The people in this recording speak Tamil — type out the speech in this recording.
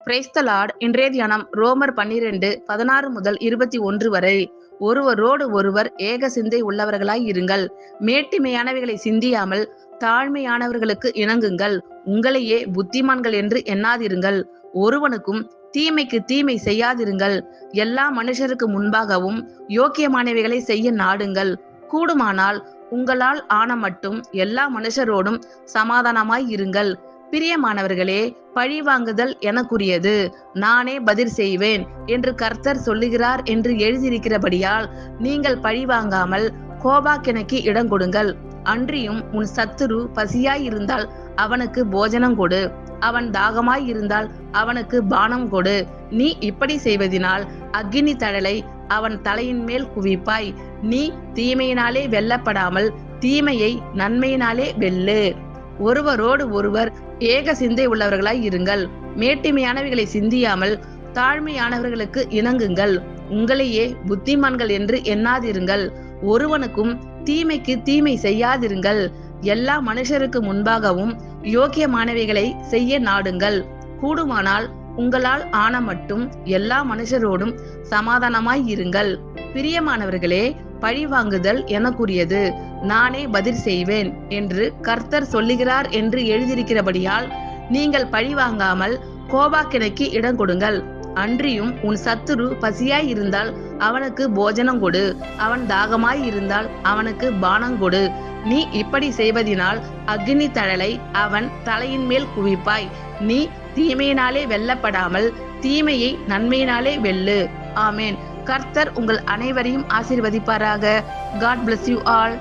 Praise the Lord. இன்றைய தியானம் ரோமர் 12:16 முதல் 21 வரை. ஒருவரோடு ஒருவர் ஏக சிந்தை உள்ளவர்களாய் இருங்கள். மேட்டிமையானவைகளை சிந்தியாமல் தாழ்மையானவர்களுக்கு இணங்குங்கள். உங்களையே புத்திமான்கள் என்று எண்ணாதிருங்கள். ஒருவனுக்கும் தீமைக்கு தீமை செய்யாதிருங்கள். எல்லா மனுஷருக்கு முன்பாகவும் யோக்கியமானவைகளை செய்ய நாடுங்கள். கூடுமானால் உங்களால் ஆன மட்டும் எல்லா மனுஷரோடும் சமாதானமாய் இருங்கள். பிரியமானவர்களே, பழிவாங்குதல் எனக்குரியது, நானே பதில் செய்வேன் என்று கர்த்தர் சொல்லுகிறார் என்று எழுதியிருக்கிறபடியால் நீங்கள் பழிவாங்காமல் கோபாக்கினைக்கு இடம் கொடுங்கள். அன்றியும் உன் சத்துரு பசியாய் இருந்தால் அவனுக்கு போஜனம் கொடு, அவன் தாகமாய் இருந்தால் அவனுக்கு பானம் கொடு. நீ இப்படி செய்வதினால் அக்கினி தழலை அவன் தலையின் மேல் குவிப்பாய். நீ தீமையினாலே வெல்லப்படாமல் தீமையை நன்மையினாலே வெல்லு. ஒருவரோடு ஒருவர் ஏக சிந்தை உள்ளவர்களாய் இருங்கள். மேட்டிமையானவைகளை சிந்தியாமல் தாழ்மையானவர்களுக்கு இணங்குங்கள். உங்களையே புத்திமான்கள் என்று எண்ணாதிருங்கள். ஒருவனுக்கும் தீமைக்கு தீமை செய்யாதிருங்கள். எல்லா மனுஷருக்கு முன்பாகவும் யோக்கியமானவைகளை செய்ய நாடுங்கள். கூடுமானால் உங்களால் ஆன மட்டும் எல்லா மனுஷரோடும் சமாதானமாய் இருங்கள். பிரியமானவர்களே, பழிவாங்குதல் எனக்குரியது, நானே பதில் செய்வேன் என்று கர்த்தர் சொல்லுகிறார் என்று எழுதியிருக்கிறபடியால் நீங்கள் பழிவாங்காமல் கோபாக்கினைக்கு இடம் கொடுங்கள். அன்றியும் உன் சத்துரு பசியாய் இருந்தால் அவனுக்கு போஜனம் கொடு, அவன் தாகமாய் இருந்தால் அவனுக்கு பானம் கொடு. நீ இப்படி செய்வதினால் அக்கினி தழலை அவன் தலையின் மேல் குவிப்பாய். நீ தீமையினாலே வெல்லப்படாமல் தீமையை நன்மையினாலே வெல்லு. ஆமேன். கர்த்தர் உங்கள் அனைவரையும் ஆசீர்வதிப்பாராக. God bless you all.